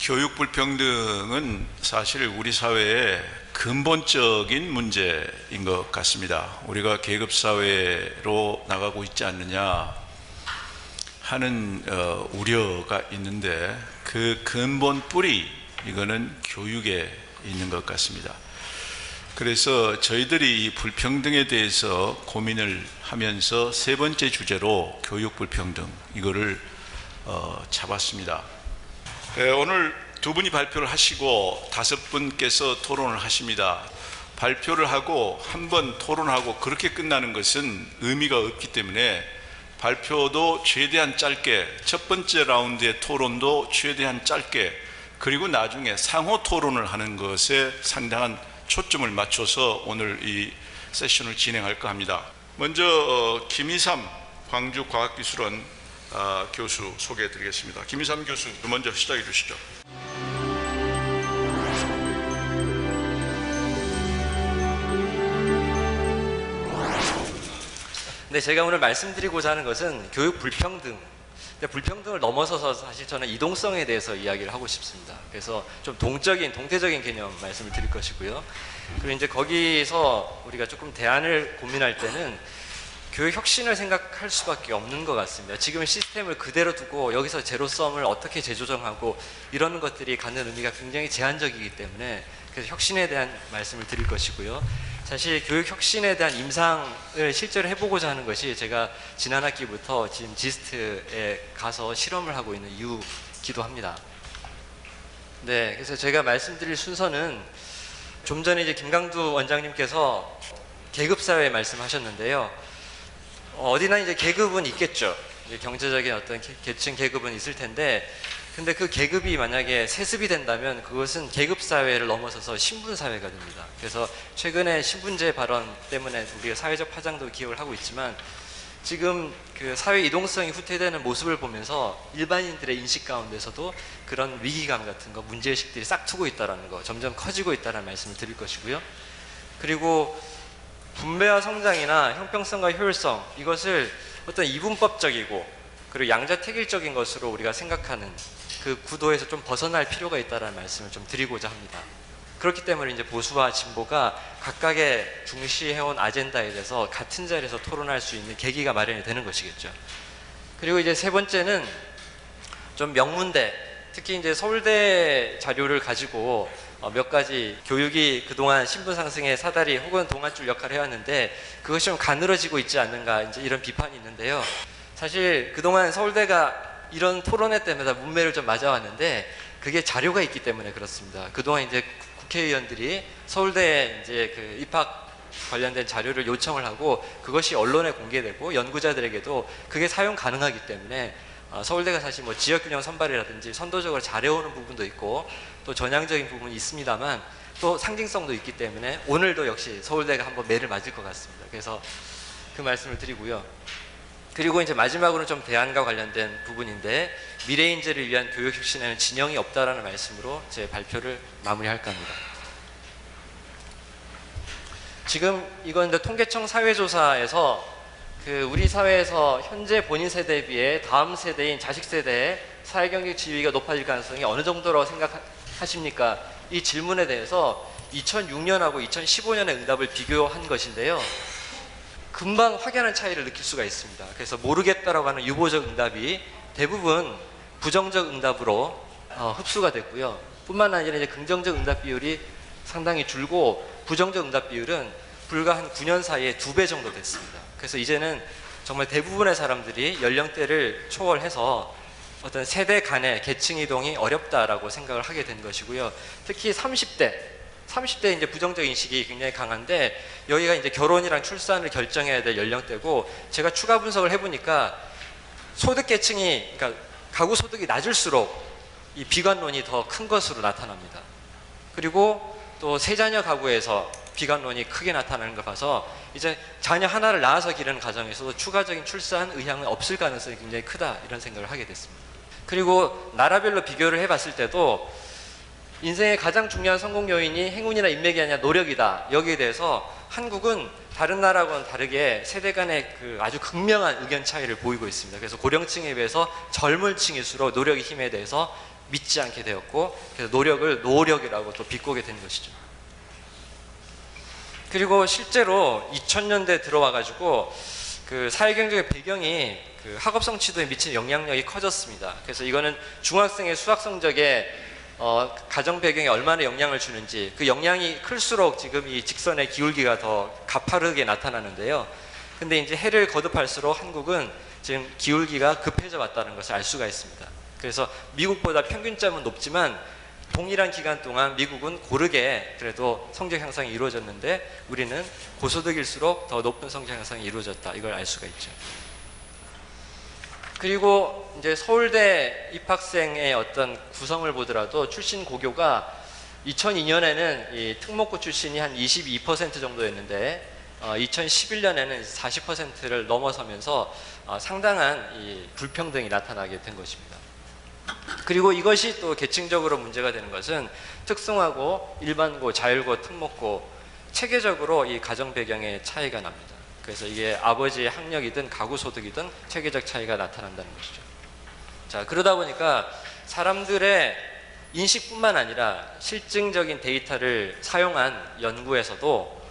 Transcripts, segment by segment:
교육 불평등은 사실 우리 사회의 근본적인 문제인 것 같습니다. 우리가 계급사회로 나가고 있지 않느냐 하는 우려가 있는데 그 근본 뿌리, 이거는 교육에 있는 것 같습니다. 그래서 저희들이 이 불평등에 대해서 고민을 하면서 세 번째 주제로 교육 불평등, 이거를 잡았습니다. 오늘 두 분이 발표를 하시고 다섯 분께서 토론을 하십니다. 발표를 하고 한 번 토론하고 그렇게 끝나는 것은 의미가 없기 때문에 발표도 최대한 짧게, 첫 번째 라운드의 토론도 최대한 짧게, 그리고 나중에 상호 토론을 하는 것에 상당한 초점을 맞춰서 오늘 이 세션을 진행할까 합니다. 먼저 김희삼 광주과학기술원 교수 소개해 드리겠습니다. 김희삼 교수 먼저 시작해 주시죠. 네, 제가 오늘 말씀드리고자 하는 것은 교육 불평등. 근데 불평등을 넘어서서 사실 저는 이동성에 대해서 이야기를 하고 싶습니다. 그래서 좀 동태적인 개념 말씀을 드릴 것이고요. 그리고 이제 거기서 우리가 조금 대안을 고민할 때는 교육 혁신을 생각할 수밖에 없는 것 같습니다. 지금 시스템을 그대로 두고 여기서 제로섬을 어떻게 재조정하고 이러는 것들이 갖는 의미가 굉장히 제한적이기 때문에 그래서 혁신에 대한 말씀을 드릴 것이고요. 사실 교육 혁신에 대한 임상을 실제로 해보고자 하는 것이 제가 지난 학기부터 지금 지스트에 가서 실험을 하고 있는 이유기도 합니다. 네, 그래서 제가 말씀드릴 순서는 좀 전에 이제 김강두 원장님께서 계급사회 말씀하셨는데요. 어디나 이제 계급은 있겠죠. 이제 경제적인 어떤 계층 계급은 있을 텐데, 근데 그 계급이 만약에 세습이 된다면 그것은 계급사회를 넘어서서 신분사회가 됩니다. 그래서 최근에 신분제 발언 때문에 우리가 사회적 파장도 기억을 하고 있지만 지금 그 사회 이동성이 후퇴되는 모습을 보면서 일반인들의 인식 가운데서도 그런 위기감 같은 거, 문제의식들이 싹트고 있다는 거, 점점 커지고 있다는 말씀을 드릴 것이고요. 그리고 분배와 성장이나 형평성과 효율성, 이것을 어떤 이분법적이고 그리고 양자택일적인 것으로 우리가 생각하는 그 구도에서 좀 벗어날 필요가 있다는 말씀을 좀 드리고자 합니다. 그렇기 때문에 이제 보수와 진보가 각각의 중시해온 아젠다에 대해서 같은 자리에서 토론할 수 있는 계기가 마련이 되는 것이겠죠. 그리고 이제 세 번째는 좀 명문대, 특히 이제 서울대 자료를 가지고 몇 가지 교육이 그동안 신분 상승의 사다리 혹은 동아줄 역할을 해왔는데 그것이 좀 가늘어지고 있지 않는가, 이제 이런 비판이 있는데요. 사실 그동안 서울대가 이런 토론회 때마다 문매를 좀 맞아왔는데 그게 자료가 있기 때문에 그렇습니다. 그동안 이제 국회의원들이 서울대에 이제 그 입학 관련된 자료를 요청을 하고 그것이 언론에 공개되고 연구자들에게도 그게 사용 가능하기 때문에 서울대가 사실 뭐 지역균형 선발이라든지 선도적으로 잘해오는 부분도 있고 또 전향적인 부분이 있습니다만 또 상징성도 있기 때문에 오늘도 역시 서울대가 한번 매를 맞을 것 같습니다. 그래서 그 말씀을 드리고요. 그리고 이제 마지막으로 좀 대안과 관련된 부분인데 미래인재를 위한 교육 혁신에는 진영이 없다라는 말씀으로 제 발표를 마무리할까 합니다. 지금 이건 통계청 사회조사에서 그 우리 사회에서 현재 본인 세대에 비해 다음 세대인 자식 세대의 사회경제 지위가 높아질 가능성이 어느 정도라고 생각하십니까? 이 질문에 대해서 2006년하고 2015년의 응답을 비교한 것인데요. 금방 확연한 차이를 느낄 수가 있습니다. 그래서 모르겠다라고 하는 유보적 응답이 대부분 부정적 응답으로 흡수가 됐고요. 뿐만 아니라 이제 긍정적 응답 비율이 상당히 줄고 부정적 응답 비율은 불과 한 9년 사이에 2배 정도 됐습니다. 그래서 이제는 정말 대부분의 사람들이 연령대를 초월해서 어떤 세대 간의 계층 이동이 어렵다라고 생각을 하게 된 것이고요. 특히 30대 이제 부정적 인식이 굉장히 강한데 여기가 이제 결혼이랑 출산을 결정해야 될 연령대고 제가 추가 분석을 해보니까 소득 계층이 그러니까 가구 소득이 낮을수록 이 비관론이 더 큰 것으로 나타납니다. 그리고 또 세자녀 가구에서 비관론이 크게 나타나는 걸 봐서 이제 자녀 하나를 낳아서 기르는 가정에서도 추가적인 출산 의향은 없을 가능성이 굉장히 크다, 이런 생각을 하게 됐습니다. 그리고 나라별로 비교를 해봤을 때도 인생의 가장 중요한 성공 요인이 행운이나 인맥이 아니라 노력이다. 여기에 대해서 한국은 다른 나라하고는 다르게 세대 간의 그 아주 극명한 의견 차이를 보이고 있습니다. 그래서 고령층에 비해서 젊은 층일수록 노력의 힘에 대해서 믿지 않게 되었고, 그래서 노력을 노력이라고 또 비꼬게 된 것이죠. 그리고 실제로 2000년대 들어와가지고 그 사회경제의 배경이 그 학업성 지도에 미치는 영향력이 커졌습니다. 그래서 이거는 중학생의 수학 성적에 가정 배경이 얼마나 영향을 주는지, 그 영향이 클수록 지금 이 직선의 기울기가 더 가파르게 나타나는데요. 근데 이제 해를 거듭할수록 한국은 지금 기울기가 급해져 왔다는 것을 알 수가 있습니다. 그래서 미국보다 평균점은 높지만 동일한 기간 동안 미국은 고르게 그래도 성적 향상이 이루어졌는데 우리는 고소득일수록 더 높은 성적 향상이 이루어졌다, 이걸 알 수가 있죠. 그리고 이제 서울대 입학생의 어떤 구성을 보더라도 출신 고교가 2002년에는 이 특목고 출신이 한 22% 정도였는데 2011년에는 40%를 넘어서면서 상당한 이 불평등이 나타나게 된 것입니다. 그리고 이것이 또 계층적으로 문제가 되는 것은 특성화고, 일반고, 자율고, 특목고 체계적으로 이 가정 배경의 차이가 납니다. 그래서 이게 아버지의 학력이든 가구 소득이든 체계적 차이가 나타난다는 것이죠. 자, 그러다 보니까 사람들의 인식뿐만 아니라 실증적인 데이터를 사용한 연구에서도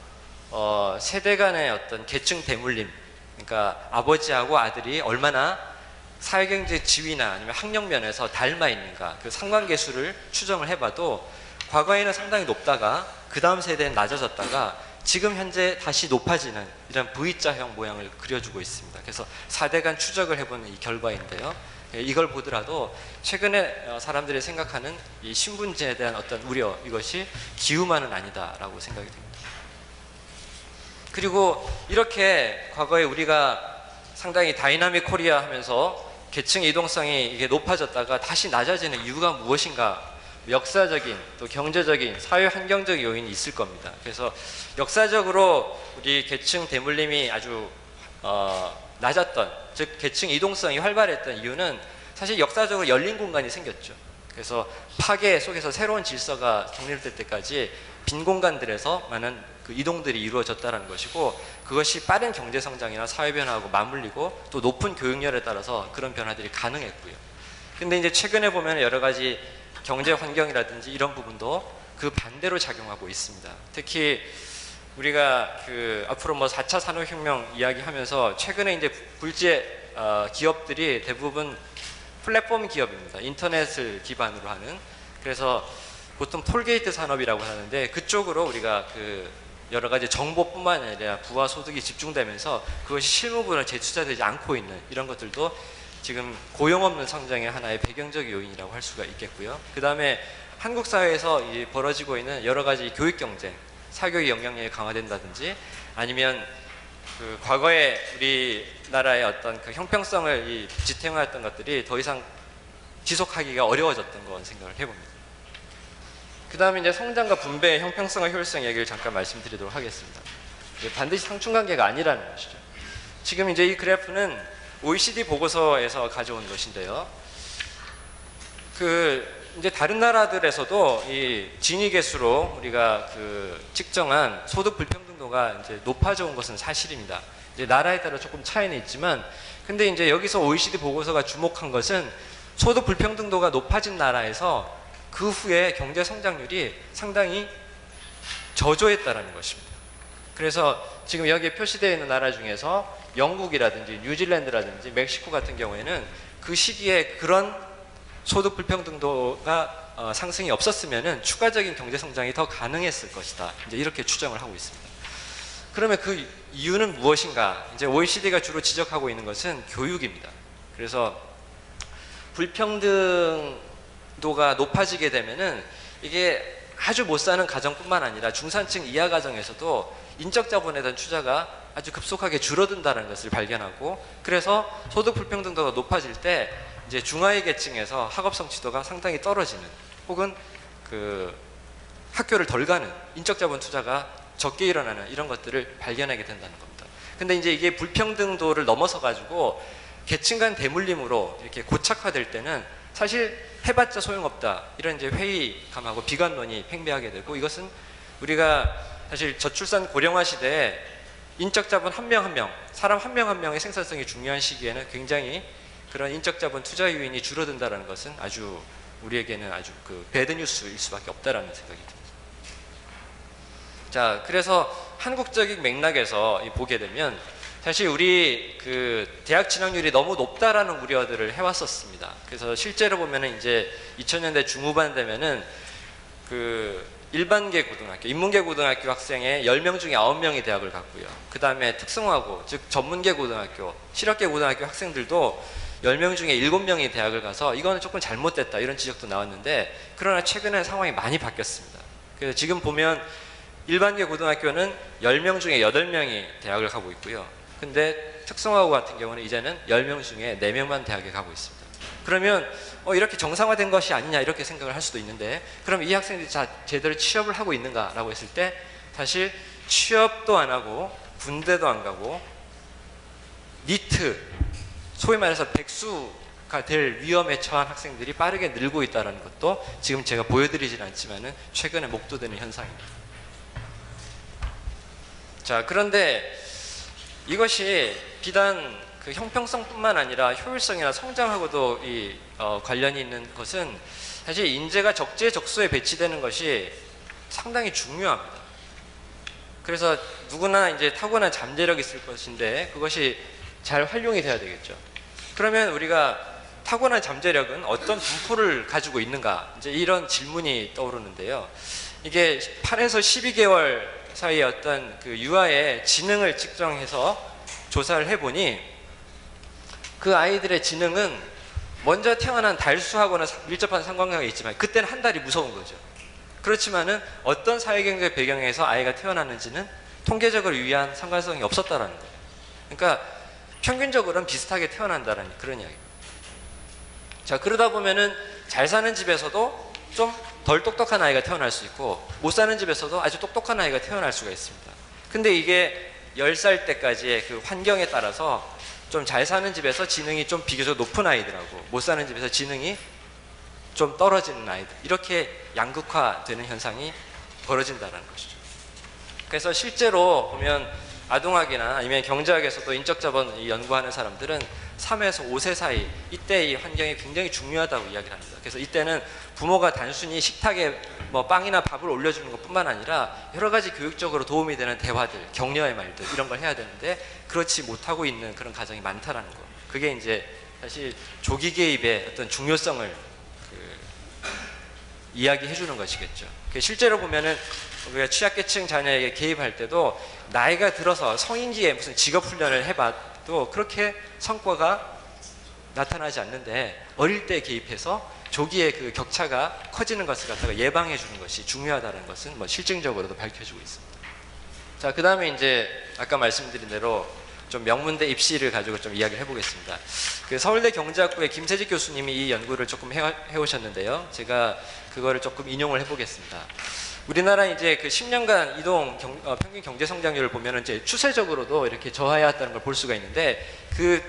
세대 간의 어떤 계층 대물림, 그러니까 아버지하고 아들이 얼마나 사회경제 지위나 아니면 학력 면에서 닮아 있는가, 그 상관계수를 추정을 해봐도 과거에는 상당히 높다가 그 다음 세대는 낮아졌다가 지금 현재 다시 높아지는 이런 V자형 모양을 그려주고 있습니다. 그래서 4대 간 추적을 해보는 이 결과인데요. 이걸 보더라도 최근에 사람들이 생각하는 이 신분제에 대한 어떤 우려, 이것이 기우만은 아니다라고 생각이 됩니다. 그리고 이렇게 과거에 우리가 상당히 다이나믹 코리아 하면서 계층 이동성이 이게 높아졌다가 다시 낮아지는 이유가 무엇인가? 역사적인, 또 경제적인, 사회 환경적 요인이 있을 겁니다. 그래서 역사적으로 우리 계층 대물림이 아주 낮았던, 즉 계층 이동성이 활발했던 이유는 사실 역사적으로 열린 공간이 생겼죠. 그래서 파괴 속에서 새로운 질서가 정립될 때까지 빈 공간들에서 많은 그 이동들이 이루어졌다는 것이고, 그것이 빠른 경제 성장이나 사회 변화하고 맞물리고 또 높은 교육열에 따라서 그런 변화들이 가능했고요. 근데 이제 최근에 보면 여러 가지 경제 환경이라든지 이런 부분도 그 반대로 작용하고 있습니다. 특히 우리가 그 앞으로 뭐 4차 산업혁명 이야기하면서 최근에 이제 굴지의 기업들이 대부분 플랫폼 기업입니다. 인터넷을 기반으로 하는. 그래서 보통 톨게이트 산업이라고 하는데 그쪽으로 우리가 그 여러 가지 정보뿐만 아니라 부와 소득이 집중되면서 그것이 실무분을 재투자되지 않고 있는 이런 것들도 지금 고용 없는 성장의 하나의 배경적 요인이라고 할 수가 있겠고요. 그 다음에 한국 사회에서 벌어지고 있는 여러 가지 교육 경쟁, 사교육 영향력이 강화된다든지, 아니면 그 과거에 우리나라의 어떤 그 형평성을 지탱해왔던 것들이 더 이상 지속하기가 어려워졌던 건 생각을 해봅니다. 그 다음에 이제 성장과 분배의 형평성과 효율성 얘기를 잠깐 말씀드리도록 하겠습니다. 반드시 상충관계가 아니라는 것이죠. 지금 이제 이 그래프는 OECD 보고서에서 가져온 것인데요. 그 이제 다른 나라들에서도 이 지니 계수로 우리가 그 측정한 소득 불평등도가 이제 높아져 온 것은 사실입니다. 이제 나라에 따라 조금 차이는 있지만, 근데 이제 여기서 OECD 보고서가 주목한 것은 소득 불평등도가 높아진 나라에서 그 후에 경제 성장률이 상당히 저조했다라는 것입니다. 그래서 지금 여기에 표시되어 있는 나라 중에서 영국이라든지 뉴질랜드라든지 멕시코 같은 경우에는 그 시기에 그런 소득 불평등도가 상승이 없었으면은 추가적인 경제 성장이 더 가능했을 것이다. 이제 이렇게 추정을 하고 있습니다. 그러면 그 이유는 무엇인가? 이제 OECD가 주로 지적하고 있는 것은 교육입니다. 그래서 불평등도가 높아지게 되면은 이게 아주 못 사는 가정뿐만 아니라 중산층 이하 가정에서도 인적 자본에 대한 투자가 아주 급속하게 줄어든다는 것을 발견하고, 그래서 소득 불평등도가 높아질 때 이제 중하위 계층에서 학업 성취도가 상당히 떨어지는, 혹은 그 학교를 덜 가는, 인적 자본 투자가 적게 일어나는 이런 것들을 발견하게 된다는 겁니다. 근데 이제 이게 불평등도를 넘어서 가지고 계층 간 대물림으로 이렇게 고착화될 때는 사실 해봤자 소용없다, 이런 이제 회의감하고 비관론이 팽배하게 되고, 이것은 우리가 사실 저출산 고령화 시대에 인적 자본 한 명 한 명, 사람 한 명 한 명의 생산성이 중요한 시기에는 굉장히 그런 인적 자본 투자 요인이 줄어든다는 것은 아주 우리에게는 아주 그 배드 뉴스일 수밖에 없다라는 생각이 듭니다. 자, 그래서 한국적인 맥락에서 보게 되면 사실 우리 그 대학 진학률이 너무 높다라는 우려들을 해왔었습니다. 그래서 실제로 보면은 이제 2000년대 중후반 되면은 그 일반계 고등학교, 인문계 고등학교 학생의 10명 중에 9명이 대학을 갔고요. 그 다음에 특성화고, 즉 전문계 고등학교, 실업계 고등학교 학생들도 10명 중에 7명이 대학을 가서 이거는 조금 잘못됐다 이런 지적도 나왔는데, 그러나 최근에 상황이 많이 바뀌었습니다. 그래서 지금 보면 일반계 고등학교는 10명 중에 8명이 대학을 가고 있고요. 근데 특성화고 같은 경우는 이제는 10명 중에 4명만 대학에 가고 있습니다. 그러면 이렇게 정상화된 것이 아니냐 이렇게 생각을 할 수도 있는데, 그럼 이 학생들이 제대로 취업을 하고 있는가라고 했을 때 사실 취업도 안 하고 군대도 안 가고 니트, 소위 말해서 백수가 될 위험에 처한 학생들이 빠르게 늘고 있다는 것도 지금 제가 보여드리진 않지만은 최근에 목도되는 현상입니다. 자, 그런데 이것이 비단 그 형평성뿐만 아니라 효율성이나 성장하고도 관련이 있는 것은 사실 인재가 적재적소에 배치되는 것이 상당히 중요합니다. 그래서 누구나 이제 타고난 잠재력이 있을 것인데 그것이 잘 활용이 돼야 되겠죠. 그러면 우리가 타고난 잠재력은 어떤 분포를 가지고 있는가, 이제 이런 질문이 떠오르는데요. 이게 8에서 12개월 사이의 어떤 그 유아의 지능을 측정해서 조사를 해보니 그 아이들의 지능은 먼저 태어난 달수하고는 밀접한 상관관계가 있지만 그때는 한 달이 무서운 거죠. 그렇지만은 어떤 사회경제 배경에서 아이가 태어났는지는 통계적으로 유의한 상관성이 없었다라는 거예요. 그러니까 평균적으로는 비슷하게 태어난다는 그런 이야기입니다. 자, 그러다 보면은 잘 사는 집에서도 좀 덜 똑똑한 아이가 태어날 수 있고 못 사는 집에서도 아주 똑똑한 아이가 태어날 수가 있습니다. 근데 이게 10살 때까지의 그 환경에 따라서 좀 잘 사는 집에서 지능이 좀 비교적 높은 아이들하고 못 사는 집에서 지능이 좀 떨어지는 아이들, 이렇게 양극화되는 현상이 벌어진다는 것이죠. 그래서 실제로 보면 아동학이나 아니면 경제학에서도 인적 자본 연구하는 사람들은 3에서 5세 사이, 이때 이 환경이 굉장히 중요하다고 이야기를 합니다. 그래서 이때는 부모가 단순히 식탁에 뭐 빵이나 밥을 올려주는 것뿐만 아니라 여러 가지 교육적으로 도움이 되는 대화들, 격려의 말들 이런 걸 해야 되는데 그렇지 못하고 있는 그런 가정이 많다라는 거. 그게 이제 사실 조기 개입의 어떤 중요성을 이야기해 주는 것이겠죠. 실제로 보면은 우리가 취약계층 자녀에게 개입할 때도 나이가 들어서 성인기에 무슨 직업 훈련을 해봐도 그렇게 성과가 나타나지 않는데 어릴 때 개입해서 조기에 그 격차가 커지는 것을 갖다가 예방해 주는 것이 중요하다는 것은 뭐 실증적으로도 밝혀지고 있습니다. 자, 그 다음에 이제 아까 말씀드린 대로 좀 명문대 입시를 가지고 좀 이야기를 해보겠습니다. 그 서울대 경제학부의 김세직 교수님이 이 연구를 조금 해오셨는데요. 제가 그거를 조금 인용을 해보겠습니다. 우리나라 이제 그 10년간 평균 경제 성장률을 보면은 이제 추세적으로도 이렇게 저하해왔다는 걸 볼 수가 있는데 그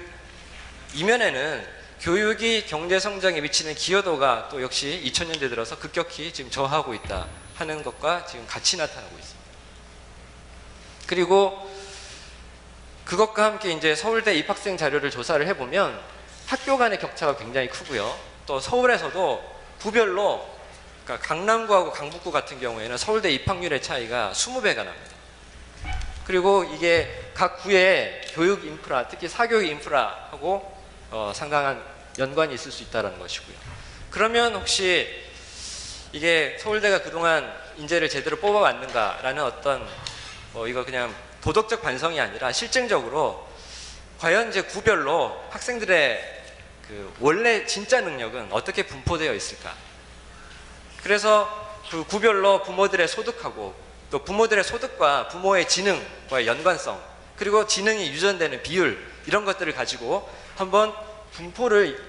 이면에는 교육이 경제 성장에 미치는 기여도가 또 역시 2000년대 들어서 급격히 지금 저하하고 있다 하는 것과 지금 같이 나타나고 있습니다. 그리고 그것과 함께 이제 서울대 입학생 자료를 조사를 해보면 학교 간의 격차가 굉장히 크고요. 또 서울에서도 구별로, 그러니까 강남구하고 강북구 같은 경우에는 서울대 입학률의 차이가 20배가 납니다. 그리고 이게 각 구의 교육 인프라, 특히 사교육 인프라하고 상당한 연관이 있을 수 있다는 것이고요. 그러면 혹시 이게 서울대가 그동안 인재를 제대로 뽑아왔는가라는 어떤 이거 그냥 도덕적 반성이 아니라 실증적으로 과연 이제 구별로 학생들의 그 원래 진짜 능력은 어떻게 분포되어 있을까? 그래서 그 구별로 부모들의 소득하고 또 부모들의 소득과 부모의 지능과의 연관성, 그리고 지능이 유전되는 비율, 이런 것들을 가지고 한번 분포를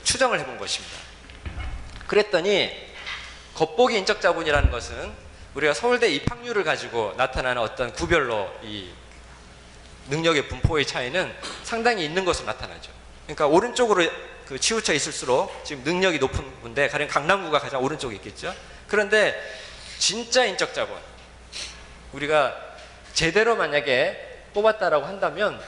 추정을 해본 것입니다. 그랬더니 겉보기 인적 자본이라는 것은 우리가 서울대 입학률을 가지고 나타나는 어떤 구별로 이 능력의 분포의 차이는 상당히 있는 것으로 나타나죠. 그러니까 오른쪽으로 치우쳐 있을수록 지금 능력이 높은 군데, 가령 강남구가 가장 오른쪽에 있겠죠. 그런데 진짜 인적 자본, 우리가 제대로 만약에 뽑았다라고 한다면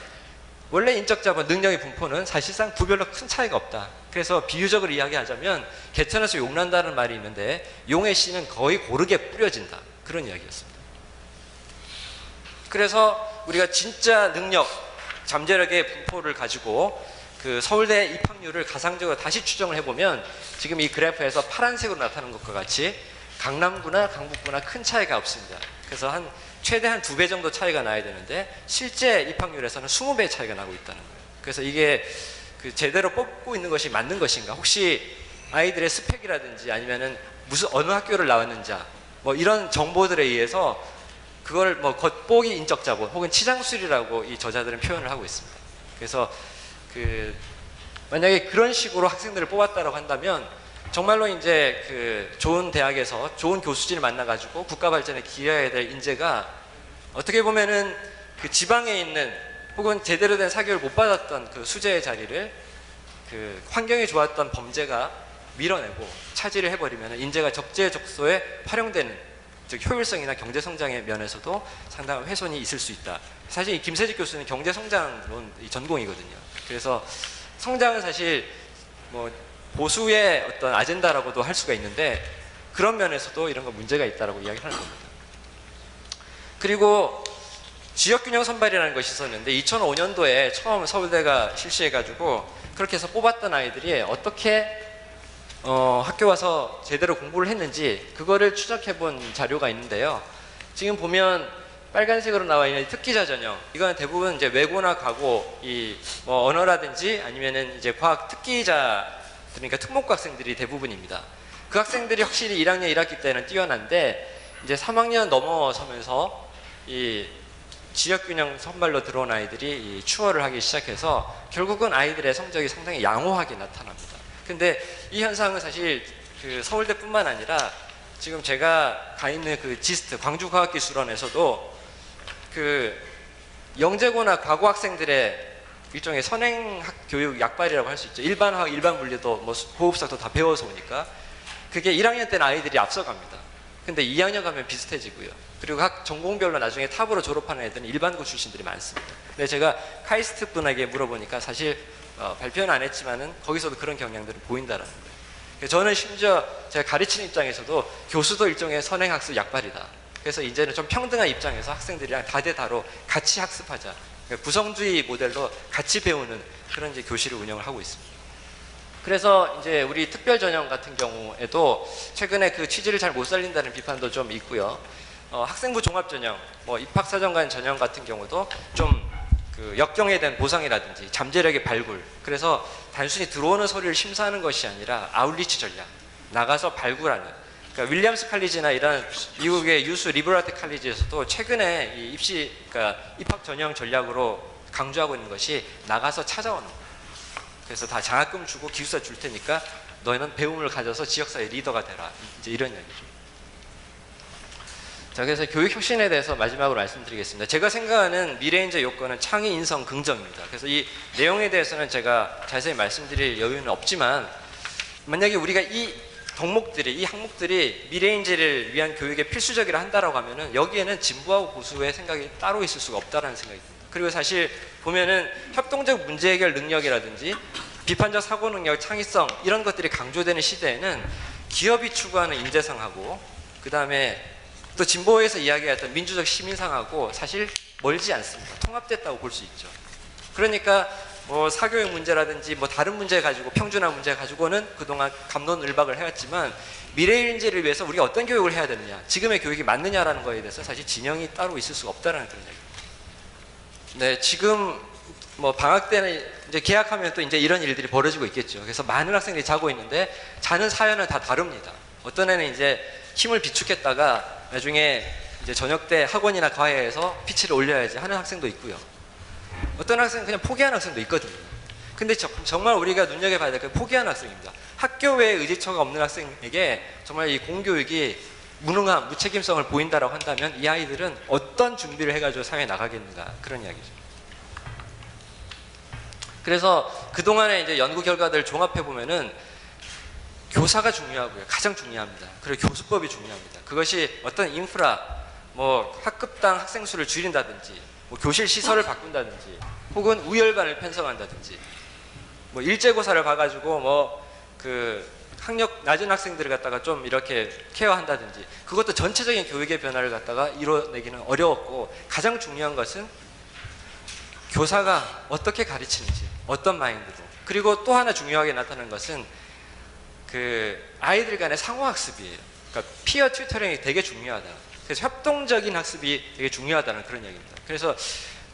원래 인적 자본 능력의 분포는 사실상 부별로 큰 차이가 없다. 그래서 비유적으로 이야기하자면 개천에서 용난다는 말이 있는데 용의 씨는 거의 고르게 뿌려진다. 그런 이야기였습니다. 그래서 우리가 진짜 능력, 잠재력의 분포를 가지고 그 서울대 입학률을 가상적으로 다시 추정을 해보면 지금 이 그래프에서 파란색으로 나타나는 것과 같이 강남구나 강북구나 큰 차이가 없습니다. 그래서 최대 한 2배 정도 차이가 나야 되는데 실제 입학률에서는 20배 차이가 나고 있다는 거예요. 그래서 이게 그 제대로 뽑고 있는 것이 맞는 것인가? 혹시 아이들의 스펙이라든지 아니면은 무슨 어느 학교를 나왔는지 뭐 이런 정보들에 의해서 그걸 뭐 겉보기 인적 자본 혹은 치장술이라고 이 저자들은 표현을 하고 있습니다. 그래서 그 만약에 그런 식으로 학생들을 뽑았다라고 한다면 정말로 이제 그 좋은 대학에서 좋은 교수진을 만나가지고 국가 발전에 기여해야 될 인재가 어떻게 보면은 그 지방에 있는 혹은 제대로 된 사교육을 못 받았던 그 수재의 자리를 그 환경이 좋았던 범죄가 밀어내고 차지를 해버리면 인재가 적재적소에 활용되는 즉 효율성이나 경제 성장의 면에서도 상당한 훼손이 있을 수 있다. 사실 이 김세직 교수는 경제 성장론 전공이거든요. 그래서 성장은 사실 뭐 보수의 어떤 아젠다라고도 할 수가 있는데 그런 면에서도 이런 거 문제가 있다라고 이야기를 하는 겁니다. 그리고 지역균형 선발이라는 것이 있었는데 2005년도에 처음 서울대가 실시해가지고 그렇게 해서 뽑았던 아이들이 어떻게 학교 와서 제대로 공부를 했는지 그거를 추적해본 자료가 있는데요. 지금 보면 빨간색으로 나와 있는 특기자 전형 이건 대부분 이제 외고나 과고 뭐 언어라든지 아니면은 이제 과학 특기자 그러니까 특목고 학생들이 대부분입니다. 그 학생들이 확실히 1학년 1학기 때는 뛰어난데 이제 3학년 넘어서면서 이 지역균형 선발로 들어온 아이들이 이 추월을 하기 시작해서 결국은 아이들의 성적이 상당히 양호하게 나타납니다. 근데 이 현상은 사실 그 서울대뿐만 아니라 지금 제가 가 있는 그 지스트 광주과학기술원에서도 그 영재고나 과고 학생들의 일종의 선행학 교육 약발이라고 할 수 있죠. 일반화학, 일반물리도 뭐 호흡학도 다 배워서 오니까 그게 1학년 때는 아이들이 앞서갑니다. 근데 2학년 가면 비슷해지고요. 그리고 각 전공별로 나중에 탑으로 졸업하는 애들은 일반고 출신들이 많습니다. 근데 제가 카이스트 분에게 물어보니까 사실 발표는 안 했지만은 거기서도 그런 경향들이 보인다라는 거예요. 저는 심지어 제가 가르치는 입장에서도 교수도 일종의 선행학습 약발이다. 그래서 이제는 좀 평등한 입장에서 학생들이랑 다대다로 같이 학습하자. 구성주의 모델로 같이 배우는 그런 이제 교실을 운영을 하고 있습니다. 그래서 이제 우리 특별 전형 같은 경우에도 최근에 그 취지를 잘 못 살린다는 비판도 좀 있고요. 학생부 종합 전형, 뭐 입학사정관 전형 같은 경우도 좀 그 역경에 대한 보상이라든지 잠재력의 발굴. 그래서 단순히 들어오는 서류를 심사하는 것이 아니라 아웃리치 전략, 나가서 발굴하는. 그러니까 윌리엄스 칼리지나 이런 미국의 유수 리버럴 칼리지에서도 최근에 이 그러니까 입학 전형 전략으로 강조하고 있는 것이 나가서 찾아오는 거예요. 그래서 다 장학금 주고 기숙사 줄 테니까 너희는 배움을 가져서 지역사회 리더가 되라. 이제 이런 이야기죠. 자, 그래서 교육 혁신에 대해서 마지막으로 말씀드리겠습니다. 제가 생각하는 미래인재 요건은 창의, 인성, 긍정입니다. 그래서 이 내용에 대해서는 제가 자세히 말씀드릴 여유는 없지만 만약에 우리가 이 덕목들이, 이 항목들이 미래인재를 위한 교육에 필수적이라 한다라고 하면은 여기에는 진보하고 보수의 생각이 따로 있을 수가 없다라는 생각이 듭니다. 그리고 사실 보면은 협동적 문제 해결 능력이라든지 비판적 사고 능력, 창의성 이런 것들이 강조되는 시대에는 기업이 추구하는 인재상하고 그 다음에 또 진보에서 이야기했던 민주적 시민상하고 사실 멀지 않습니다. 통합됐다고 볼 수 있죠. 그러니까 뭐 사교육 문제라든지 뭐 다른 문제 가지고 평준화 문제 가지고는 그동안 갑론을박을 해왔지만 미래인재를 위해서 우리가 어떤 교육을 해야 되느냐, 지금의 교육이 맞느냐라는 거에 대해서 사실 진영이 따로 있을 수가 없다라는 그런 얘기입니다. 네, 지금 뭐 방학 때는 이제 개학하면 또 이제 이런 일들이 벌어지고 있겠죠. 그래서 많은 학생들이 자고 있는데 자는 사연은 다 다릅니다. 어떤 애는 이제 힘을 비축했다가 나중에 이제 저녁 때 학원이나 과외에서 피치를 올려야지 하는 학생도 있고요. 어떤 학생은 그냥 포기하는 학생도 있거든요. 근데 정말 우리가 눈여겨봐야 될 게 포기하는 학생입니다. 학교 외에 의지처가 없는 학생에게 정말 이 공교육이 무능함, 무책임성을 보인다라고 한다면 이 아이들은 어떤 준비를 해가지고 사회에 나가겠는가, 그런 이야기죠. 그래서 그동안의 이제 연구 결과들을 종합해 보면은 교사가 중요하고요. 가장 중요합니다. 그리고 교수법이 중요합니다. 그것이 어떤 인프라, 뭐 학급당 학생 수를 줄인다든지 뭐 교실 시설을 바꾼다든지 혹은 우열반을 편성한다든지 뭐 일제고사를 봐가지고 뭐 그 학력 낮은 학생들을 갖다가 좀 이렇게 케어한다든지 그것도 전체적인 교육의 변화를 갖다가 이뤄내기는 어려웠고 가장 중요한 것은 교사가 어떻게 가르치는지 어떤 마인드로 그리고 또 하나 중요하게 나타나는 것은 그 아이들 간의 상호학습이에요. 그러니까 피어 튜터링이 되게 중요하다. 그래서 협동적인 학습이 되게 중요하다는 그런 얘기입니다. 그래서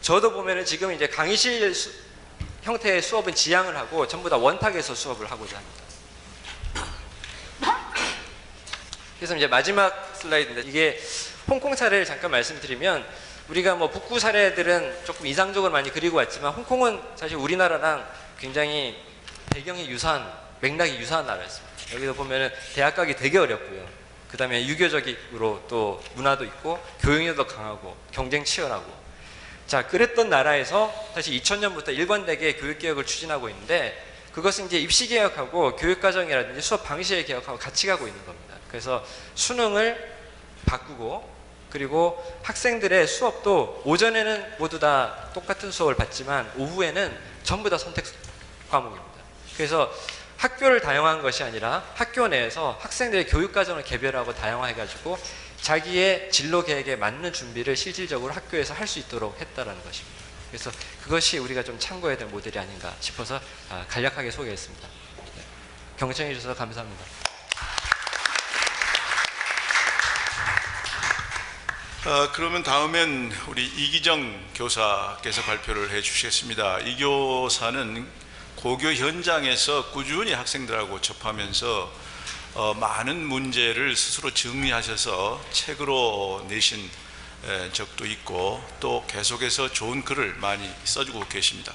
저도 보면은 지금 이제 강의실 형태의 수업은 지양을 하고 전부 다 원탁에서 수업을 하고자 합니다. 그래서 이제 마지막 슬라이드인데 이게 홍콩 사례를 잠깐 말씀드리면 우리가 뭐 북구 사례들은 조금 이상적으로 많이 그리고 왔지만 홍콩은 사실 우리나라랑 굉장히 배경이 유사한 맥락이 유사한 나라였습니다. 여기도 보면은 대학 가기 되게 어렵고요. 그 다음에 유교적으로 또 문화도 있고 교육력도 강하고 경쟁 치열하고 자 그랬던 나라에서 사실 2000년부터 일관되게 교육개혁을 추진하고 있는데 그것은 이제 입시개혁하고 교육과정이라든지 수업 방식의 개혁하고 같이 가고 있는 겁니다. 그래서 수능을 바꾸고 그리고 학생들의 수업도 오전에는 모두 다 똑같은 수업을 받지만 오후에는 전부 다 선택 과목입니다. 그래서 학교를 다양화한 것이 아니라 학교 내에서 학생들의 교육과정을 개별하고 다양화해가지고 자기의 진로 계획에 맞는 준비를 실질적으로 학교에서 할 수 있도록 했다라는 것입니다. 그래서 그것이 우리가 좀 참고해야 될 모델이 아닌가 싶어서 간략하게 소개했습니다. 네. 경청해 주셔서 감사합니다. 그러면 다음엔 우리 이기정 교사께서 발표를 해 주시겠습니다. 이 교사는 고교 현장에서 꾸준히 학생들하고 접하면서 많은 문제를 스스로 정리하셔서 책으로 내신 적도 있고 또 계속해서 좋은 글을 많이 써주고 계십니다.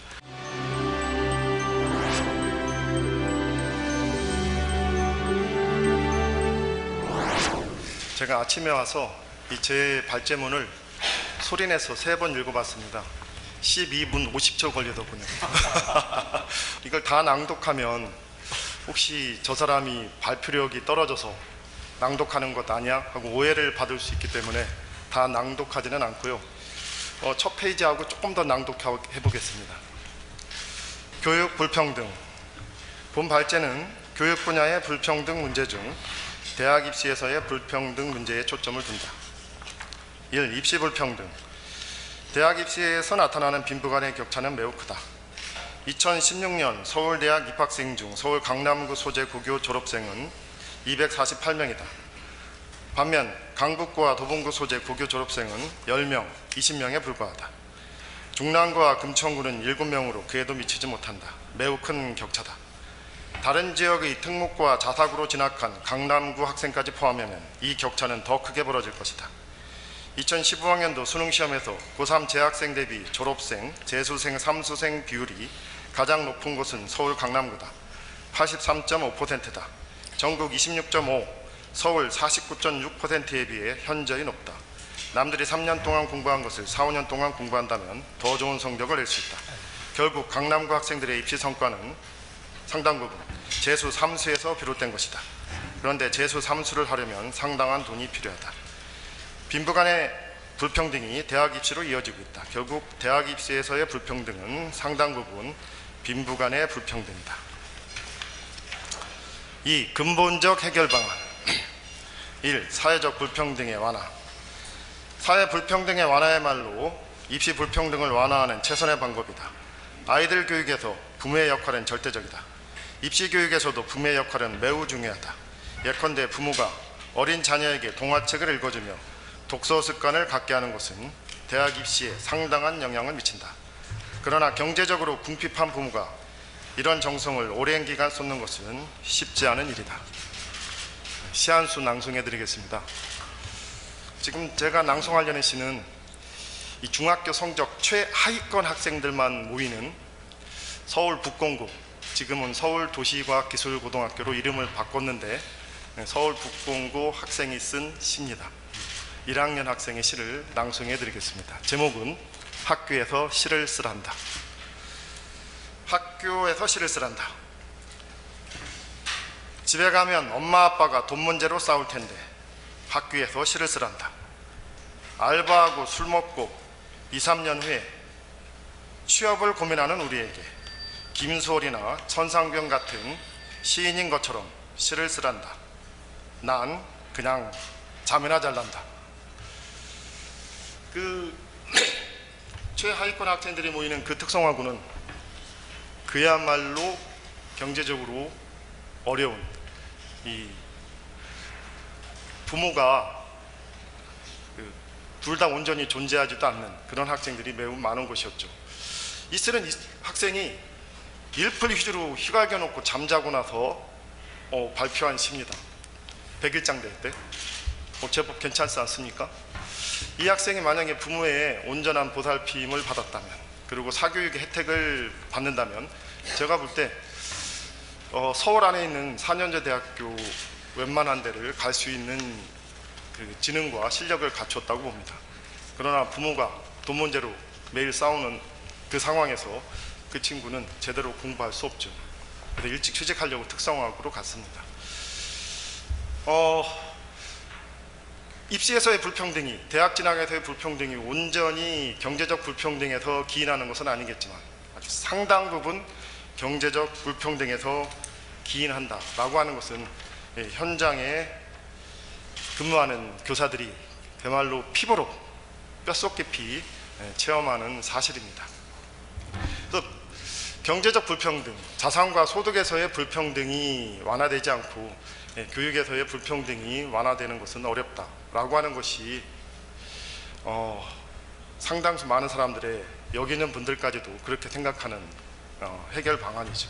제가 아침에 와서 제 발제문을 소리내서 3번 읽어봤습니다. 12분 50초 걸리더군요. 이걸 다 낭독하면 혹시 저 사람이 발표력이 떨어져서 낭독하는 것 아니야? 하고 오해를 받을 수 있기 때문에 다 낭독하지는 않고요. 첫 페이지하고 조금 더 낭독해 보겠습니다. 교육 불평등. 본 발제는 교육 분야의 불평등 문제 중 대학 입시에서의 불평등 문제에 초점을 둔다. 1. 입시 불평등. 대학 입시에서 나타나는 빈부 간의 격차는 매우 크다. 2016년 서울대학 입학생 중 서울 강남구 소재 고교 졸업생은 248명이다. 반면 강북구와 도봉구 소재 고교 졸업생은 10명, 20명에 불과하다. 중랑구와 금천구는 7명으로 그에도 미치지 못한다. 매우 큰 격차다. 다른 지역의 특목고와 자사고로 진학한 강남구 학생까지 포함하면 이 격차는 더 크게 벌어질 것이다. 2015학년도 수능시험에서 고3 재학생 대비 졸업생, 재수생, 삼수생 비율이 가장 높은 곳은 서울 강남구다. 83.5%다. 전국 26.5, 서울 49.6%에 비해 현저히 높다. 남들이 3년 동안 공부한 것을 4, 5년 동안 공부한다면 더 좋은 성적을 낼 수 있다. 결국 강남구 학생들의 입시 성과는 상당 부분 재수, 삼수에서 비롯된 것이다. 그런데 재수, 삼수를 하려면 상당한 돈이 필요하다. 빈부 간의 불평등이 대학 입시로 이어지고 있다. 결국 대학 입시에서의 불평등은 상당 부분 빈부 간의 불평등이다. 2. 근본적 해결 방안. 1. 사회적 불평등의 완화. 사회 불평등의 완화야말로 입시 불평등을 완화하는 최선의 방법이다. 아이들 교육에서 부모의 역할은 절대적이다. 입시 교육에서도 부모의 역할은 매우 중요하다. 예컨대 부모가 어린 자녀에게 동화책을 읽어주며 독서 습관을 갖게 하는 것은 대학 입시에 상당한 영향을 미친다. 그러나 경제적으로 궁핍한 부모가 이런 정성을 오랜 기간 쏟는 것은 쉽지 않은 일이다. 시 한 수 낭송해 드리겠습니다. 지금 제가 낭송하려는 시는 이 중학교 성적 최하위권 학생들만 모이는 서울 북공고, 지금은 서울도시과학기술고등학교로 이름을 바꿨는데 서울 북공고 학생이 쓴 시입니다. 1학년 학생의 시를 낭송해 드리겠습니다. 제목은 학교에서 시를 쓰란다. 학교에서 시를 쓰란다. 집에 가면 엄마 아빠가 돈 문제로 싸울 텐데 학교에서 시를 쓰란다. 알바하고 술 먹고 2, 3년 후에 취업을 고민하는 우리에게 김소월이나 천상병 같은 시인인 것처럼 시를 쓰란다. 난 그냥 잠이나 잘난다. 그 최하위권 학생들이 모이는 그 특성화고는 그야말로 경제적으로 어려운 이 부모가 둘 다 온전히 존재하지도 않는 그런 학생들이 매우 많은 곳이었죠. 이 쓰는 학생이 일풀 휘주로 휘갈겨 놓고 잠자고 나서 발표한 시입니다. 100일장 대회 때. 제법 괜찮지 않습니까? 이 학생이 만약에 부모의 온전한 보살핌을 받았다면, 그리고 사교육의 혜택을 받는다면, 제가 볼 때 서울 안에 있는 4년제 대학교 웬만한 데를 갈 수 있는 그 지능과 실력을 갖췄다고 봅니다. 그러나 부모가 돈 문제로 매일 싸우는 그 상황에서 그 친구는 제대로 공부할 수 없죠. 그래서 일찍 취직하려고 특성화학으로 갔습니다. 입시에서의 불평등이, 대학 진학에서의 불평등이 온전히 경제적 불평등에서 기인하는 것은 아니겠지만 아주 상당 부분 경제적 불평등에서 기인한다라고 하는 것은 현장에 근무하는 교사들이 그야말로 피부로 뼛속 깊이 체험하는 사실입니다. 그래서 경제적 불평등, 자산과 소득에서의 불평등이 완화되지 않고 교육에서의 불평등이 완화되는 것은 어렵다라고 하는 것이 상당수 많은 사람들의, 여기 있는 분들까지도 그렇게 생각하는 해결 방안이죠.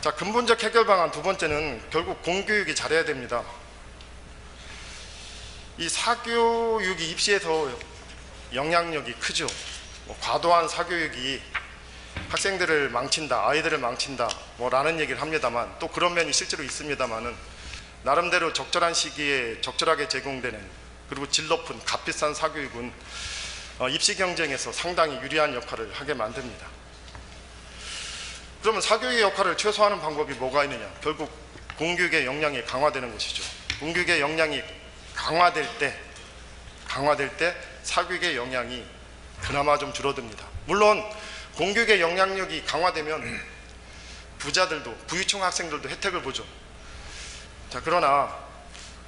자, 근본적 해결 방안 두 번째는 결국 공교육이 잘해야 됩니다. 이 사교육이 입시에서 영향력이 크죠. 과도한 사교육이 학생들을 망친다, 아이들을 망친다 라는 얘기를 합니다만, 또 그런 면이 실제로 있습니다만은, 나름대로 적절한 시기에 적절하게 제공되는, 그리고 질 높은 값비싼 사교육은 입시 경쟁에서 상당히 유리한 역할을 하게 만듭니다. 그러면 사교육의 역할을 최소화하는 방법이 뭐가 있느냐? 결국 공교육의 역량이 강화되는 것이죠. 공교육의 역량이 강화될 때 사교육의 영향이 그나마 좀 줄어듭니다. 물론 공교육의 영향력이 강화되면 부자들도, 부유층 학생들도 혜택을 보죠. 자, 그러나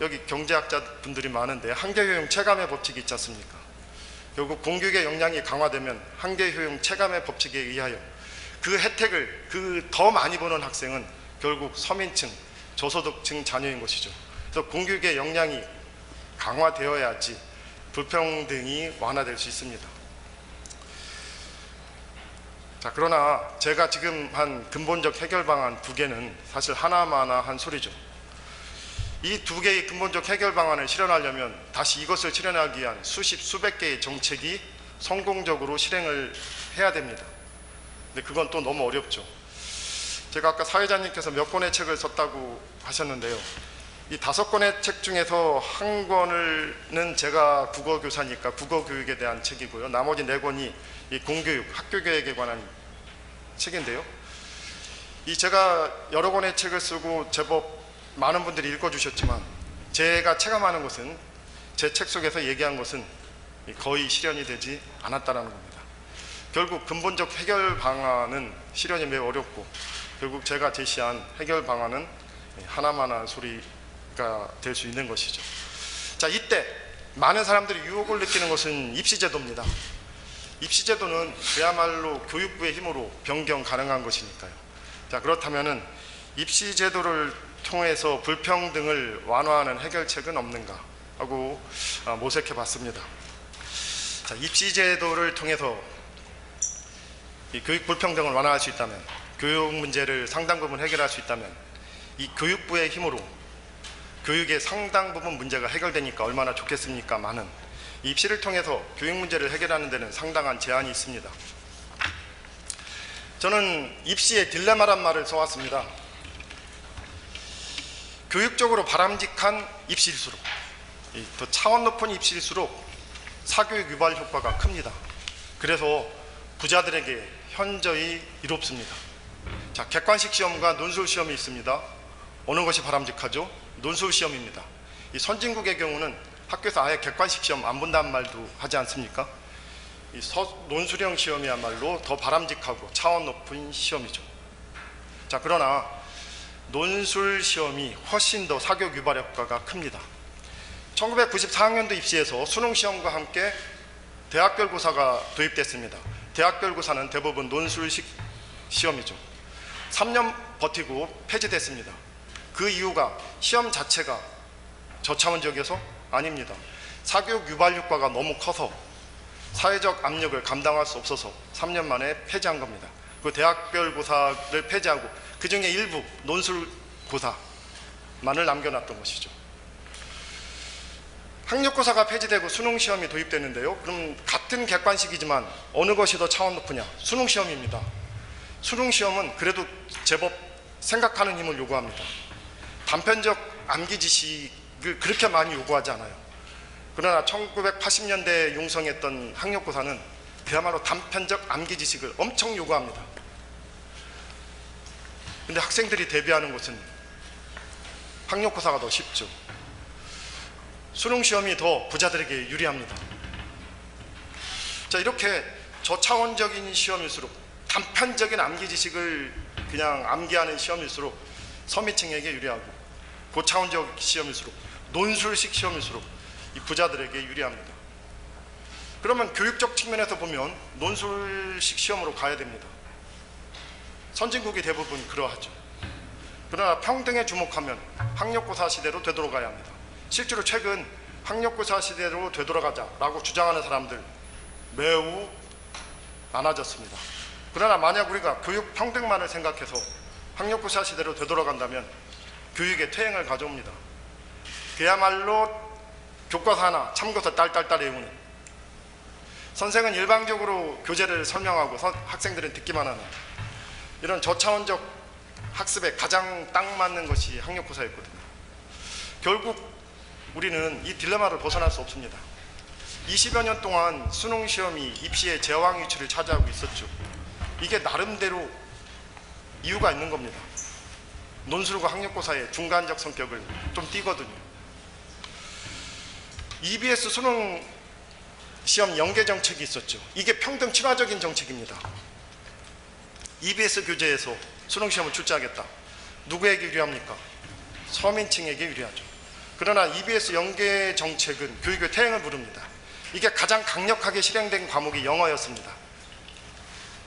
여기 경제학자 분들이 많은데 한계효용 체감의 법칙이 있지 않습니까? 결국 공교육의 역량이 강화되면 한계효용 체감의 법칙에 의하여 그 혜택을 더 많이 보는 학생은 결국 서민층, 저소득층 자녀인 것이죠. 그래서 공교육의 역량이 강화되어야지 불평등이 완화될 수 있습니다. 자, 그러나 제가 지금 한 근본적 해결 방안 두 개는 사실 하나마나한 소리죠. 이 두 개의 근본적 해결 방안을 실현하려면 다시 이것을 실현하기 위한 수백 개의 정책이 성공적으로 실행을 해야 됩니다. 근데 그건 또 너무 어렵죠. 제가 아까 사회자님께서 몇 권의 책을 썼다고 하셨는데요. 이 5권의 책 중에서 한 권은 제가 국어교사니까 국어교육에 대한 책이고요. 나머지 4권이 이 공교육, 학교교육에 관한 책인데요. 이 제가 여러 권의 책을 쓰고 제법 많은 분들이 읽어주셨지만, 제가 체감하는 것은, 제 책 속에서 얘기한 것은 거의 실현이 되지 않았다는 겁니다. 결국 근본적 해결 방안은 실현이 매우 어렵고, 결국 제가 제시한 해결 방안은 하나만한 소리가 될 수 있는 것이죠. 자, 이때 많은 사람들이 유혹을 느끼는 것은 입시제도입니다. 입시제도는 그야말로 교육부의 힘으로 변경 가능한 것이니까요. 자, 그렇다면은 입시제도를 통해서 불평등을 완화하는 해결책은 없는가 하고 모색해 봤습니다. 자, 입시제도를 통해서 이 교육 불평등을 완화할 수 있다면, 교육 문제를 상당 부분 해결할 수 있다면, 이 교육부의 힘으로 교육의 상당 부분 문제가 해결되니까 얼마나 좋겠습니까마는, 입시를 통해서 교육 문제를 해결하는 데는 상당한 제한이 있습니다. 저는 입시의 딜레마란 말을 써왔습니다. 교육적으로 바람직한 입시일수록, 더 차원 높은 입시일수록 사교육 유발 효과가 큽니다. 그래서 부자들에게 현저히 이롭습니다. 자, 객관식 시험과 논술 시험이 있습니다. 어느 것이 바람직하죠? 논술 시험입니다. 이 선진국의 경우는 학교에서 아예 객관식 시험 안 본다는 말도 하지 않습니까? 논술형 시험이야말로 더 바람직하고 차원 높은 시험이죠. 자, 그러나 논술 시험이 훨씬 더 사교육 유발 효과가 큽니다. 1994학년도 입시에서 수능 시험과 함께 대학별고사가 도입됐습니다. 대학별고사는 대부분 논술식 시험이죠. 3년 버티고 폐지됐습니다. 그 이유가 시험 자체가 저차원적이어서? 아닙니다. 사교육 유발 효과가 너무 커서 사회적 압력을 감당할 수 없어서 3년 만에 폐지한 겁니다. 그 대학별고사를 폐지하고 그 중에 일부 논술고사만을 남겨놨던 것이죠. 학력고사가 폐지되고 수능시험이 도입되는데요. 그럼 같은 객관식이지만 어느 것이 더 차원 높으냐? 수능시험입니다. 수능시험은 그래도 제법 생각하는 힘을 요구합니다. 단편적 암기 지식을 그렇게 많이 요구하지 않아요. 그러나 1980년대에 융성했던 학력고사는 그야말로 단편적 암기 지식을 엄청 요구합니다. 근데 학생들이 대비하는 것은 학력고사가 더 쉽죠. 수능시험이 더 부자들에게 유리합니다. 자, 이렇게 저차원적인 시험일수록 단편적인 암기 지식을 그냥 암기하는 시험일수록 서민층에게 유리하고 고차원적 시험일수록 논술식 시험일수록 이 부자들에게 유리합니다. 그러면 교육적 측면에서 보면 논술식 시험으로 가야 됩니다. 선진국이 대부분 그러하죠. 그러나 평등에 주목하면 학력고사 시대로 되돌아가야 합니다. 실제로 최근 학력고사 시대로 되돌아가자라고 주장하는 사람들 매우 많아졌습니다. 그러나 만약 우리가 교육 평등만을 생각해서 학력고사 시대로 되돌아간다면 교육의 퇴행을 가져옵니다. 그야말로 교과서 하나 참고서 딸딸딸 외우는, 선생은 일방적으로 교재를 설명하고 학생들은 듣기만 하는 이런 저차원적 학습에 가장 딱 맞는 것이 학력고사였거든요. 결국 우리는 이 딜레마를 벗어날 수 없습니다. 20여 년 동안 수능시험이 입시의 제왕 위치를 차지하고 있었죠. 이게 나름대로 이유가 있는 겁니다. 논술과 학력고사의 중간적 성격을 좀 띠거든요. EBS 수능 시험 연계 정책이 있었죠. 이게 평등 친화적인 정책입니다. EBS 교재에서 수능 시험을 출제하겠다. 누구에게 유리합니까? 서민층에게 유리하죠. 그러나 EBS 연계 정책은 교육의 퇴행을 부릅니다. 이게 가장 강력하게 실행된 과목이 영어였습니다.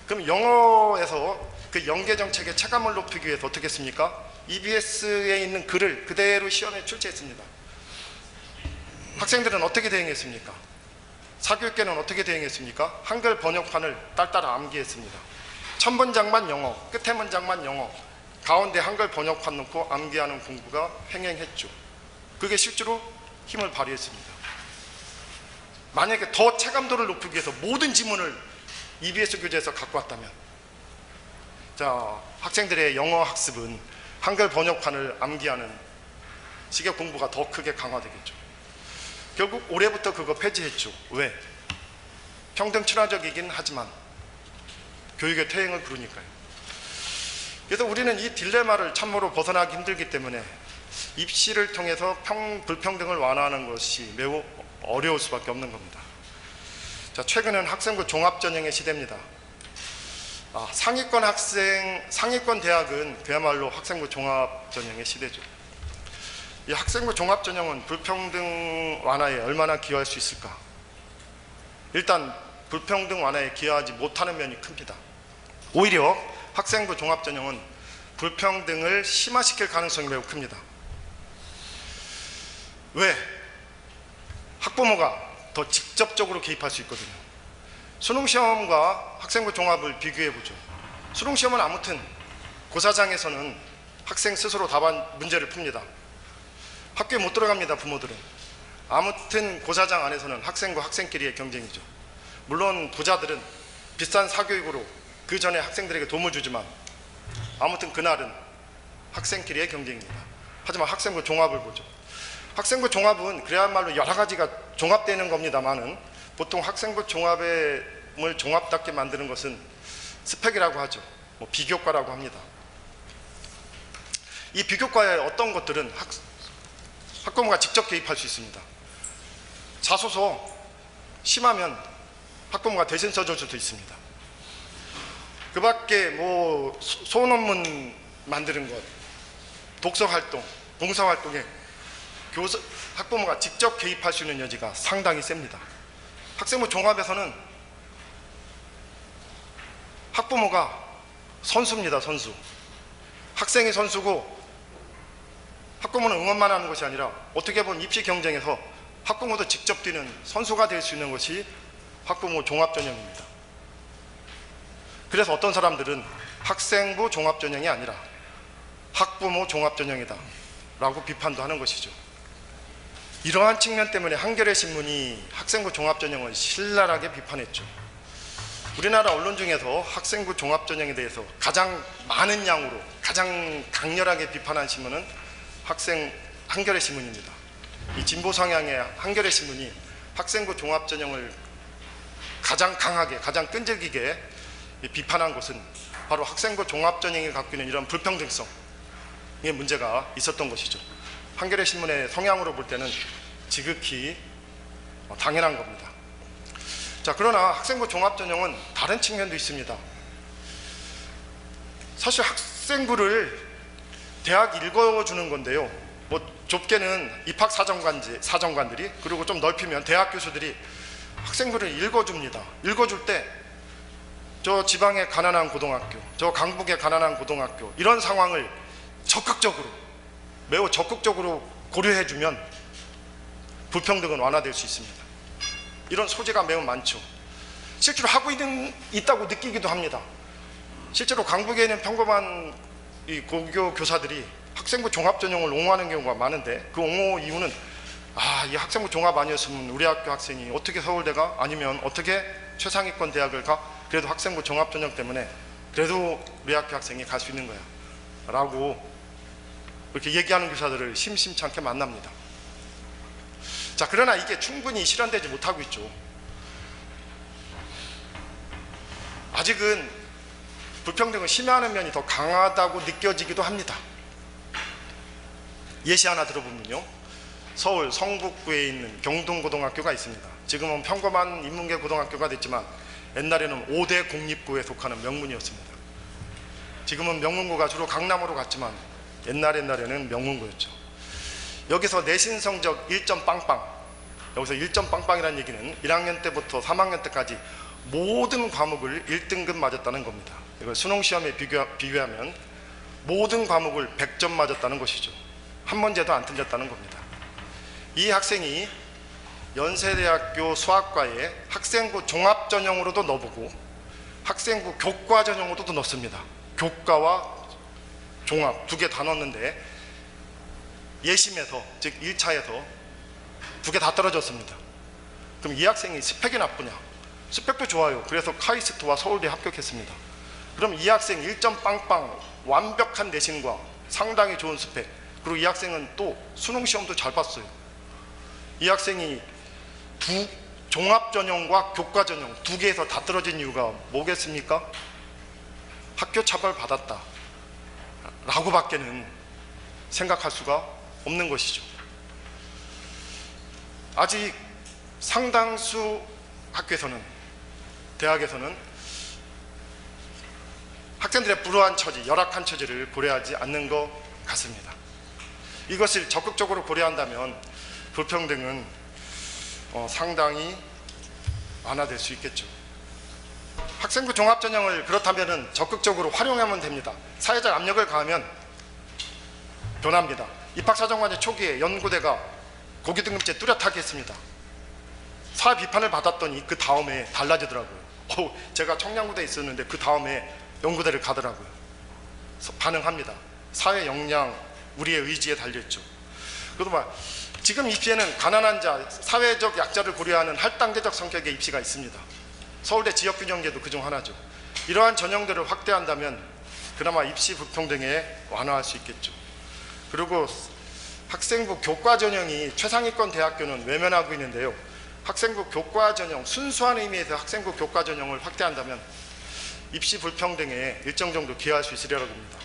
그럼 영어에서 그 연계 정책의 체감을 높이기 위해서 어떻게 했습니까? EBS에 있는 글을 그대로 시험에 출제했습니다. 학생들은 어떻게 대응했습니까? 사교육계는 어떻게 대응했습니까? 한글 번역판을 딸딸 암기했습니다. 첫 문장만 영어, 끝에 문장만 영어, 가운데 한글 번역판 넣고 암기하는 공부가 횡행했죠. 그게 실제로 힘을 발휘했습니다. 만약에 더 체감도를 높이기 위해서 모든 지문을 EBS 교재에서 갖고 왔다면, 자, 학생들의 영어 학습은 한글 번역판을 암기하는 식의 공부가 더 크게 강화되겠죠. 결국 올해부터 그거 폐지했죠. 왜? 평등 친화적이긴 하지만 교육의 퇴행을 부르니까요. 그래서 우리는 이 딜레마를 참으로 벗어나기 힘들기 때문에 입시를 통해서 불평등을 완화하는 것이 매우 어려울 수밖에 없는 겁니다. 자, 최근은 학생부 종합전형의 시대입니다. 상위권 대학은 그야말로 학생부 종합전형의 시대죠. 이 학생부 종합전형은 불평등 완화에 얼마나 기여할 수 있을까? 일단 불평등 완화에 기여하지 못하는 면이 큽니다. 오히려 학생부 종합전형은 불평등을 심화시킬 가능성이 매우 큽니다. 왜? 학부모가 더 직접적으로 개입할 수 있거든요. 수능시험과 학생부 종합을 비교해보죠. 수능시험은 아무튼 고사장에서는 학생 스스로 답안 문제를 풉니다. 학교에 못 들어갑니다. 부모들은. 아무튼 고사장 안에서는 학생과 학생끼리의 경쟁이죠. 물론 부자들은 비싼 사교육으로 그 전에 학생들에게 도움을 주지만 아무튼 그날은 학생끼리의 경쟁입니다. 하지만 학생부 종합을 보죠. 학생부 종합은 그야말로 여러 가지가 종합되는 겁니다만은 보통 학생부 종합을 종합답게 만드는 것은 스펙이라고 하죠. 비교과라고 합니다. 이 비교과의 어떤 것들은 학부모가 직접 개입할 수 있습니다. 자소서 심하면 학부모가 대신 써줄 수도 있습니다. 그 밖에 뭐 소논문 만드는 것, 독서활동, 봉사활동에 학부모가 직접 개입할 수 있는 여지가 상당히 셉니다. 학생부 종합에서는 학부모가 선수입니다. 선수. 학생이 선수고 학부모는 응원만 하는 것이 아니라 어떻게 보면 입시 경쟁에서 학부모도 직접 뛰는 선수가 될 수 있는 것이 학부모 종합전형입니다. 그래서 어떤 사람들은 학생부 종합전형이 아니라 학부모 종합전형이다 라고 비판도 하는 것이죠. 이러한 측면 때문에 한겨레 신문이 학생부 종합전형을 신랄하게 비판했죠. 우리나라 언론 중에서 학생부 종합전형에 대해서 가장 많은 양으로 가장 강렬하게 비판한 신문은 한겨레 신문입니다. 이 진보 성향의 한겨레 신문이 학생부 종합전형을 가장 강하게, 가장 끈질기게 비판한 것은 바로 학생부 종합전형이 갖고 있는 이런 불평등성의 문제가 있었던 것이죠. 한겨레 신문의 성향으로 볼 때는 지극히 당연한 겁니다. 자, 그러나 학생부 종합전형은 다른 측면도 있습니다. 사실 학생부를 대학 읽어주는 건데요. 뭐 좁게는 입학사정관들이, 그리고 좀 넓히면 대학 교수들이 학생부를 읽어줍니다. 읽어줄 때 저 지방의 가난한 고등학교, 저 강북의 가난한 고등학교, 이런 상황을 적극적으로, 매우 적극적으로 고려해주면 불평등은 완화될 수 있습니다. 이런 소재가 매우 많죠. 실제로 하고 있다고 느끼기도 합니다. 실제로 강북에 있는 평범한 이 고교 교사들이 학생부 종합전형을 옹호하는 경우가 많은데, 그 옹호 이유는 이 학생부 종합 아니었으면 우리 학교 학생이 어떻게 서울대가, 아니면 어떻게 최상위권 대학을 가? 그래도 학생부 종합전형 때문에 그래도 우리 학교 학생이 갈 수 있는 거야 라고 이렇게 얘기하는 교사들을 심심찮게 만납니다. 자, 그러나 이게 충분히 실현되지 못하고 있죠. 아직은 불평등을 심화하는 면이 더 강하다고 느껴지기도 합니다. 예시 하나 들어보면요, 서울 성북구에 있는 경동고등학교가 있습니다. 지금은 평범한 인문계 고등학교가 됐지만 옛날에는 5대 공립구에 속하는 명문이었습니다. 지금은 명문고가 주로 강남으로 갔지만 옛날에는 명문고였죠. 여기서 내신 성적 1점 빵빵, 여기서 1점 빵빵이라는 얘기는 1학년 때부터 3학년 때까지 모든 과목을 1등급 맞았다는 겁니다. 이걸 수능시험에 비교하면 모든 과목을 100점 맞았다는 것이죠. 한 문제도 안 틀렸다는 겁니다. 이 학생이 연세대학교 수학과에 학생부 종합전형으로도 넣어보고 학생부 교과전형으로도 넣습니다. 교과와 종합 두 개 다 넣었는데 예심에서, 즉 1차에서 두 개 다 떨어졌습니다. 그럼 이 학생이 스펙이 나쁘냐? 스펙도 좋아요. 그래서 카이스트와 서울대 합격했습니다. 그럼 이 학생 1점 빵빵 완벽한 내신과 상당히 좋은 스펙, 그리고 이 학생은 또 수능시험도 잘 봤어요. 이 학생이 종합전형과 교과전형 두 개에서 다 떨어진 이유가 뭐겠습니까? 학교 차별 받았다 라고 밖에는 생각할 수가 없는 것이죠. 아직 상당수 학교에서는, 대학에서는 학생들의 불우한 처지, 열악한 처지를 고려하지 않는 것 같습니다. 이것을 적극적으로 고려한다면 불평등은 상당히 완화될 수 있겠죠. 학생부 종합전형을 그렇다면 적극적으로 활용하면 됩니다. 사회적 압력을 가하면 변합니다. 입학사정관제 초기에 연구대가 고교등급제 뚜렷하게 했습니다. 사회 비판을 받았더니 그 다음에 달라지더라고요. 제가 청량고대에 있었는데 그 다음에 연구대를 가더라고요. 반응합니다. 사회 역량, 우리의 의지에 달려있죠. 그래도 지금 입시에는 가난한 자, 사회적 약자를 고려하는 할당제적 성격의 입시가 있습니다. 서울대 지역균형제도 그중 하나죠. 이러한 전형들을 확대한다면 그나마 입시 불평등에 완화할 수 있겠죠. 그리고 학생부 교과전형이 최상위권 대학교는 외면하고 있는데요, 학생부 교과전형, 순수한 의미에서 학생부 교과전형을 확대한다면 입시 불평등에 일정 정도 기여할 수 있으리라고 봅니다.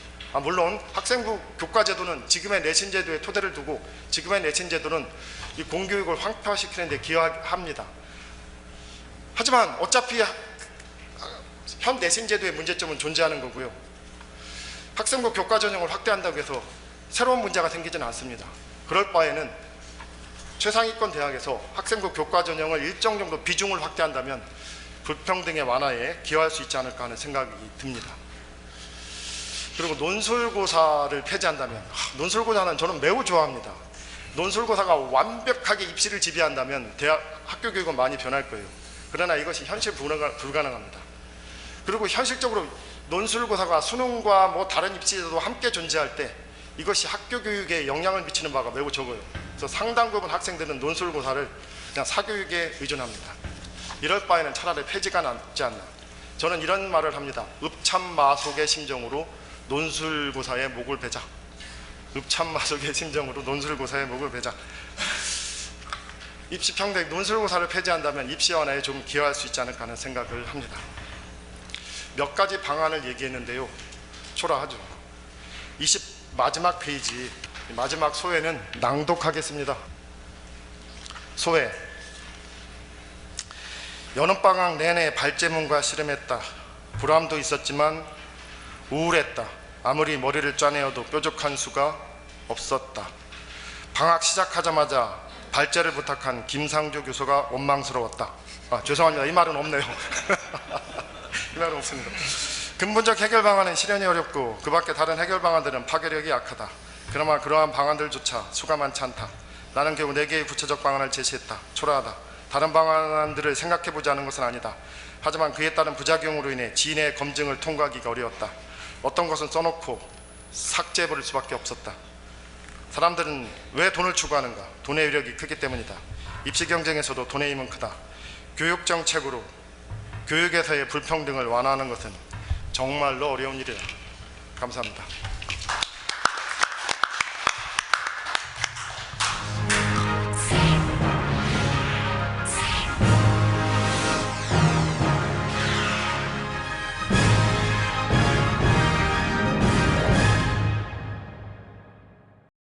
물론 학생부 교과제도는 지금의 내신제도에 토대를 두고, 지금의 내신제도는 이 공교육을 황폐화시키는 데 기여합니다. 하지만 어차피 현 내신 제도의 문제점은 존재하는 거고요. 학생부 교과 전형을 확대한다고 해서 새로운 문제가 생기지는 않습니다. 그럴 바에는 최상위권 대학에서 학생부 교과 전형을 일정 정도 비중을 확대한다면 불평등의 완화에 기여할 수 있지 않을까 하는 생각이 듭니다. 그리고 논술고사를 폐지한다면, 논술고사는 저는 매우 좋아합니다. 논술고사가 완벽하게 입시를 지배한다면 학교 교육은 많이 변할 거예요. 그러나 이것이 현실 불가능합니다. 그리고 현실적으로 논술고사가 수능과 뭐 다른 입시제도도 함께 존재할 때 이것이 학교 교육에 영향을 미치는 바가 매우 적어요. 그래서 상당 부분 학생들은 논술고사를 그냥 사교육에 의존합니다. 이럴 바에는 차라리 폐지가 낫지 않나. 저는 이런 말을 합니다. 읍참마속의 심정으로 논술고사의 목을 베자. 읍참마속의 심정으로 논술고사의 목을 베자. 입시평등, 논술고사를 폐지한다면 입시 완화에 좀 기여할 수 있지 않을까 하는 생각을 합니다. 몇 가지 방안을 얘기했는데요. 초라하죠. 마지막 페이지, 마지막 소회는 낭독하겠습니다. 소회. 여름방학 내내 발제문과 씨름했다. 불암도 있었지만 우울했다. 아무리 머리를 짜내어도 뾰족한 수가 없었다. 방학 시작하자마자 발제를 부탁한 김상조 교수가 원망스러웠다. 죄송합니다. 이 말은 없네요. 이 말은 없습니다. 근본적 해결 방안은 실현이 어렵고 그 밖에 다른 해결 방안들은 파괴력이 약하다. 그나마 그러한 방안들조차 수가 많지 않다. 나는 겨우 4개의 구체적 방안을 제시했다. 초라하다. 다른 방안들을 생각해보지 않은 것은 아니다. 하지만 그에 따른 부작용으로 인해 지인의 검증을 통과하기가 어려웠다. 어떤 것은 써놓고 삭제해버릴 수밖에 없었다. 사람들은 왜 돈을 추구하는가? 돈의 위력이 크기 때문이다. 입시 경쟁에서도 돈의 힘은 크다. 교육정책으로 교육에서의 불평등을 완화하는 것은 정말로 어려운 일이다. 감사합니다.